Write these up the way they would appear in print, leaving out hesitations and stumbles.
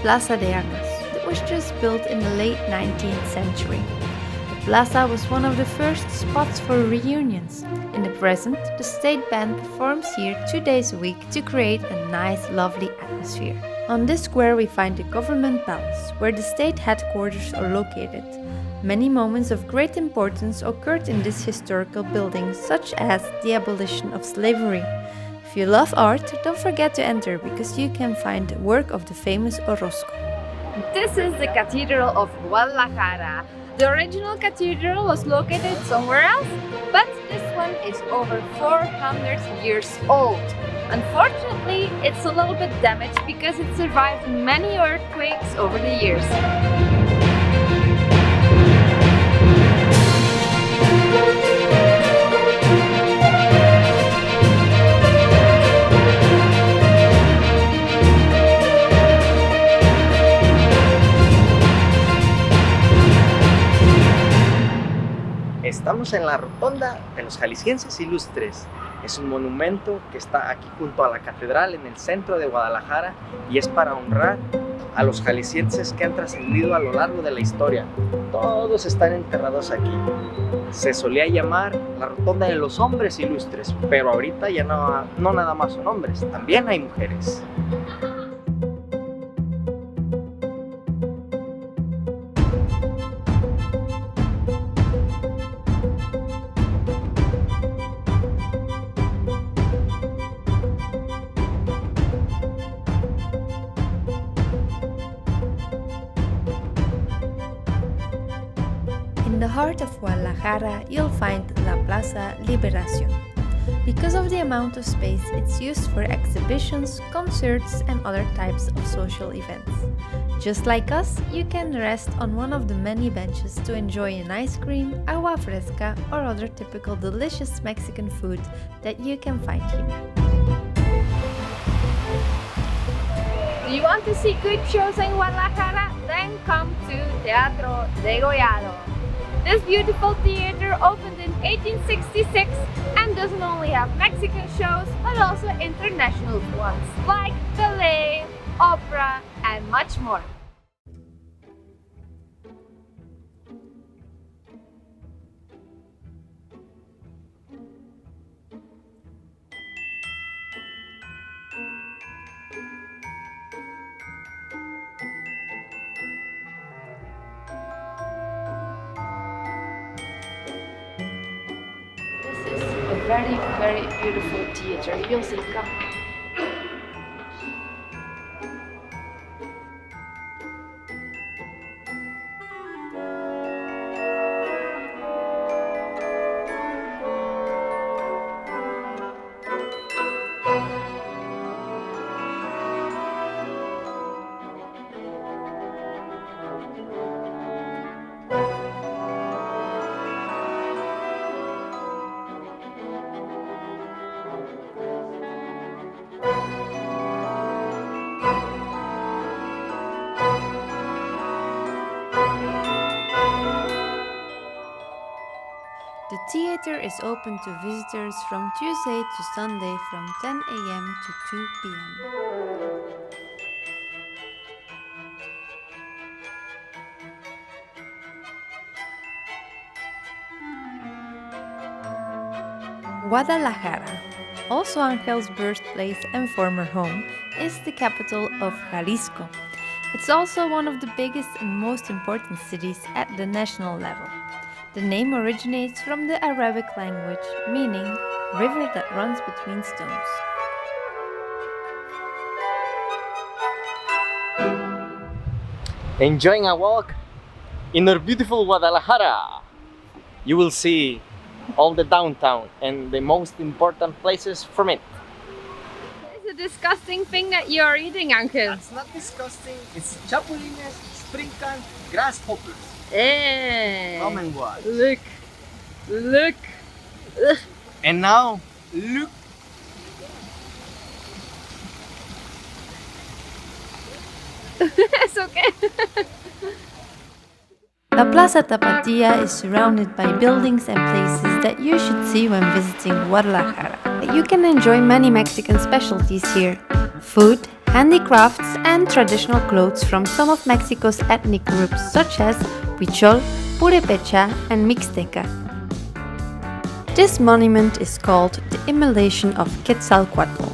Plaza de Armas, that was just built in the late 19th century. The plaza was one of the first spots for reunions. In the present, the state band performs here 2 days a week to create a nice, lovely atmosphere. On this square we find the government palace, where the state headquarters are located. Many moments of great importance occurred in this historical building, such as the abolition of slavery. If you love art, don't forget to enter, because you can find work of the famous Orozco. This is the Cathedral of Guadalajara. The original cathedral was located somewhere else, but this one is over 400 years old. Unfortunately, it's a little bit damaged because it survived many earthquakes over the years. Estamos en la rotonda de los jaliscienses ilustres. Es un monumento que está aquí junto a la catedral en el centro de Guadalajara y es para honrar a los jaliscienses que han trascendido a lo largo de la historia. Todos están enterrados aquí. Se solía llamar la rotonda de los hombres ilustres, pero ahorita ya no nada más son hombres, también hay mujeres. In the heart of Guadalajara, you'll find La Plaza Liberation. Because of the amount of space, it's used for exhibitions, concerts, and other types of social events. Just like us, you can rest on one of the many benches to enjoy an ice cream, agua fresca, or other typical delicious Mexican food that you can find here. Do you want to see good shows in Guadalajara? Then come to Teatro De Goyado. This beautiful theater opened in 1866 and doesn't only have Mexican shows but also international ones like ballet, opera, and much more. Very, very beautiful theater. You'll see. Come. The theater is open to visitors from Tuesday to Sunday from 10 a.m. to 2 p.m. Guadalajara, also Angel's birthplace and former home, is the capital of Jalisco. It's also one of the biggest and most important cities at the national level. The name originates from the Arabic language, meaning river that runs between stones. Enjoying a walk in our beautiful Guadalajara. You will see all the downtown and the most important places from it. It's a disgusting thing that you're eating, Uncle. It's not disgusting, it's chapulines, springkan, grasshoppers. Come and watch. Look. Ugh. And now, look. It's okay. La Plaza Tapatia is surrounded by buildings and places that you should see when visiting Guadalajara. You can enjoy many Mexican specialties here: food, handicrafts, and traditional clothes from some of Mexico's ethnic groups such as Huichol, Purepecha, and Mixteca. This monument is called the Immolation of Quetzalcoatl.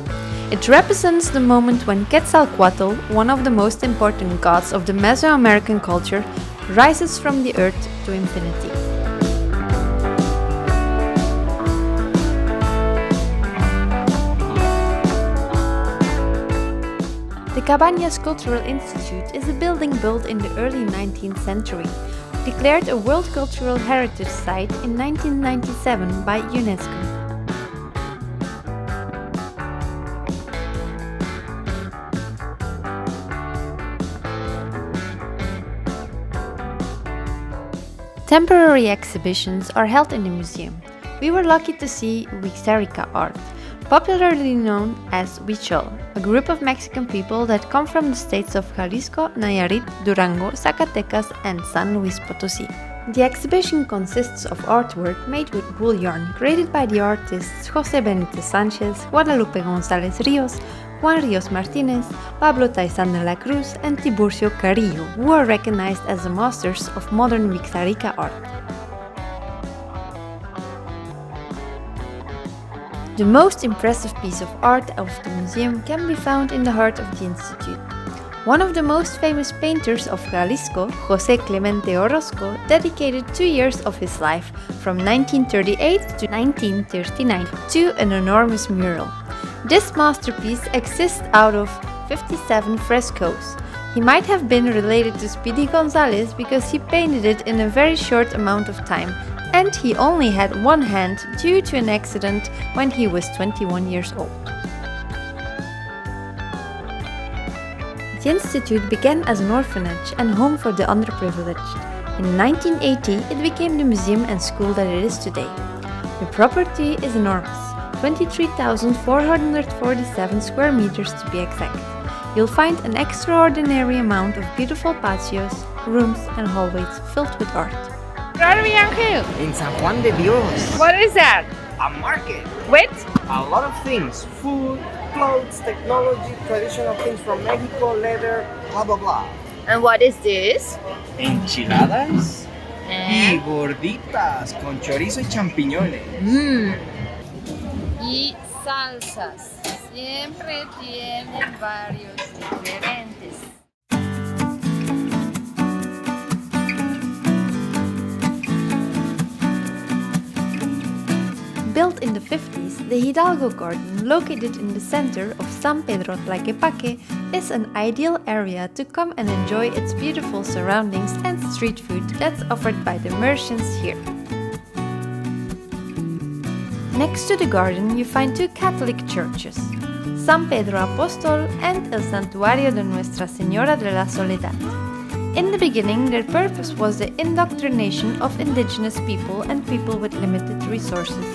It represents the moment when Quetzalcoatl, one of the most important gods of the Mesoamerican culture, rises from the earth to infinity. The Cabanas Cultural Institute is a building built in the early 19th century, declared a World Cultural Heritage Site in 1997 by UNESCO. Temporary exhibitions are held in the museum. We were lucky to see Huixarica art, popularly known as Huichol, a group of Mexican people that come from the states of Jalisco, Nayarit, Durango, Zacatecas, and San Luis Potosí. The exhibition consists of artwork made with wool yarn created by the artists José Benítez Sánchez, Guadalupe González Ríos, Juan Ríos Martínez, Pablo Taizán de la Cruz, and Tiburcio Carrillo, who are recognized as the masters of modern Huixarica art. The most impressive piece of art of the museum can be found in the heart of the institute. One of the most famous painters of Jalisco, José Clemente Orozco, dedicated 2 years of his life, from 1938 to 1939, to an enormous mural. This masterpiece exists out of 57 frescoes. He might have been related to Speedy Gonzales because he painted it in a very short amount of time, and he only had one hand due to an accident when he was 21 years old. The institute began as an orphanage and home for the underprivileged. In 1980, it became the museum and school that it is today. The property is enormous, 23,447 square meters to be exact. You'll find an extraordinary amount of beautiful patios, rooms, and hallways filled with art. Where are we, Angel? In San Juan de Dios. What is that? A market. With? A lot of things. Food, clothes, technology, traditional things from Mexico, leather, blah blah blah. And what is this? Enchiladas y And gorditas con chorizo y champiñones. y salsas. Siempre tienen varios diferentes. Built in the 50s, the Hidalgo Garden, located in the center of San Pedro Tlaquepaque, is an ideal area to come and enjoy its beautiful surroundings and street food that's offered by the merchants here. Next to the garden, you find two Catholic churches, San Pedro Apóstol and El Santuario de Nuestra Señora de la Soledad. In the beginning, their purpose was the indoctrination of indigenous people and people with limited resources.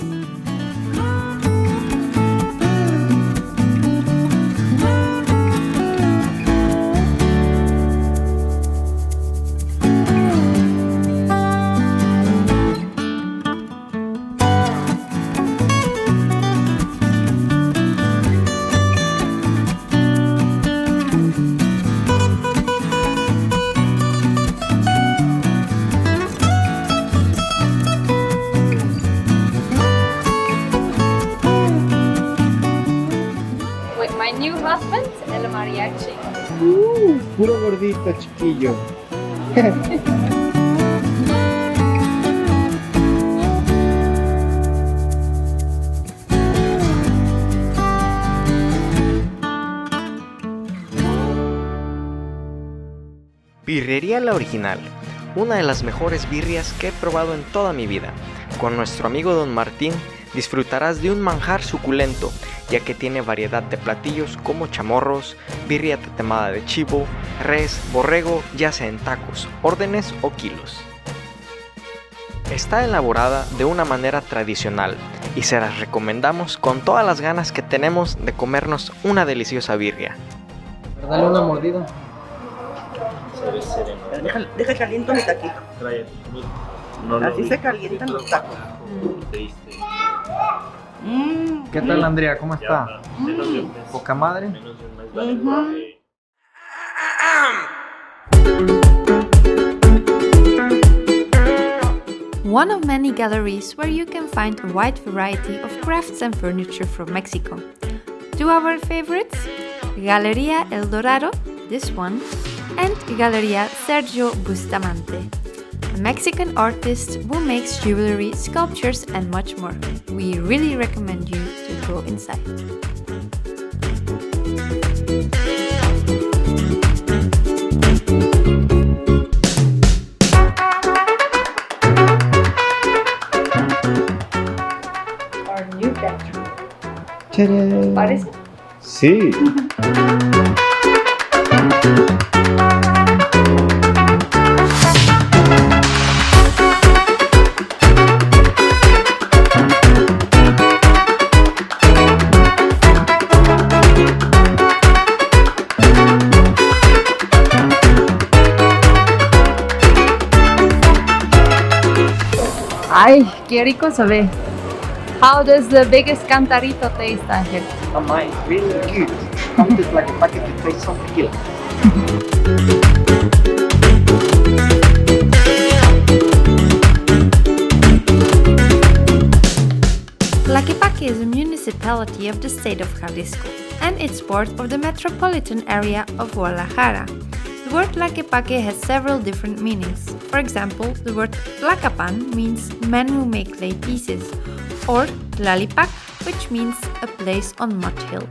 My new husband, el mariachi. Puro gordito, chiquillo. Birrería La Original, una de las mejores birrias que he probado en toda mi vida. Con nuestro amigo Don Martín disfrutarás de un manjar suculento, ya que tiene variedad de platillos como chamorros, birria tatemada de chivo, res, borrego, ya sea en tacos, órdenes o kilos. Está elaborada de una manera tradicional y se las recomendamos con todas las ganas que tenemos de comernos una deliciosa birria. Dale una mordida. Deja caliento mi taquito. No Así se calientan los tacos. ¿Qué tal, Andrea? ¿Cómo Ya está? está, menos de un mes. ¿Poca madre? Menos de un mes va a lenguaje. One of many galleries where you can find a wide variety of crafts and furniture from Mexico. Two of our favorites, Galeria El Dorado, this one, and Galeria Sergio Bustamante, a Mexican artist who makes jewelry, sculptures and much more. We really recommend you to go inside. Our new bedroom. ¡Tarán! ¿Parece? Sí. Ay, qué rico se ve. How does the biggest cantarito taste, Ángel? Oh my, really good. Come to Tlaquepaque to taste some tequila. Tlaquepaque is a municipality of the state of Jalisco, and it's part of the metropolitan area of Guadalajara. The word Tlaquepaque has several different meanings. For example, the word Tlacapan means men who make clay pieces, or Tlalipac, which means a place on mud hill.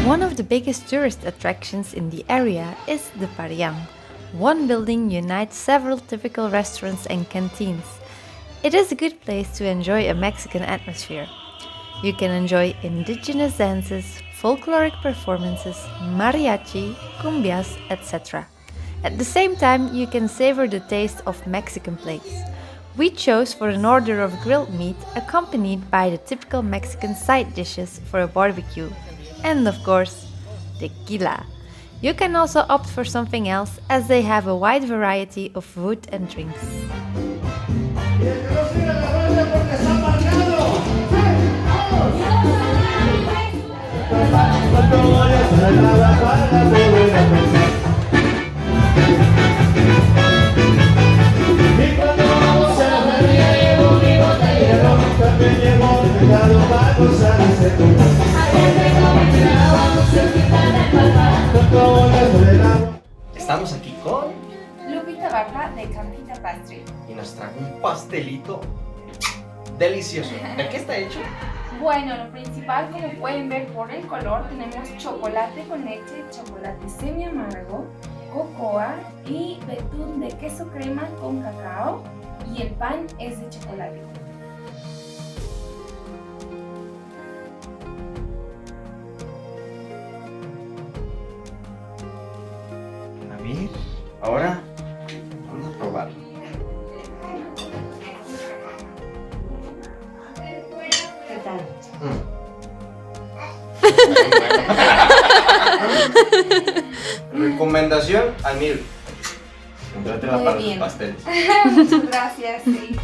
One of the biggest tourist attractions in the area is the Parian. One building unites several typical restaurants and canteens. It is a good place to enjoy a Mexican atmosphere. You can enjoy indigenous dances, folkloric performances, mariachi, cumbias, etc. At the same time, you can savor the taste of Mexican plates. We chose for an order of grilled meat accompanied by the typical Mexican side dishes for a barbecue. And of course, tequila. You can also opt for something else as they have a wide variety of food and drinks. Estamos aquí con Lupita Barba de Campita Pastry. y nos trae un pastelito delicioso. ¿De qué está hecho? Bueno, lo principal, como pueden ver por el color, tenemos chocolate con leche, chocolate semi amargo, cocoa y betún de queso crema con cacao, y el pan es de chocolate. A ver, ahora vamos a probarlo. ¿Qué tal? Recomendación al 1000. Entrate Muy para bien. los pasteles. Muchas gracias. Sí.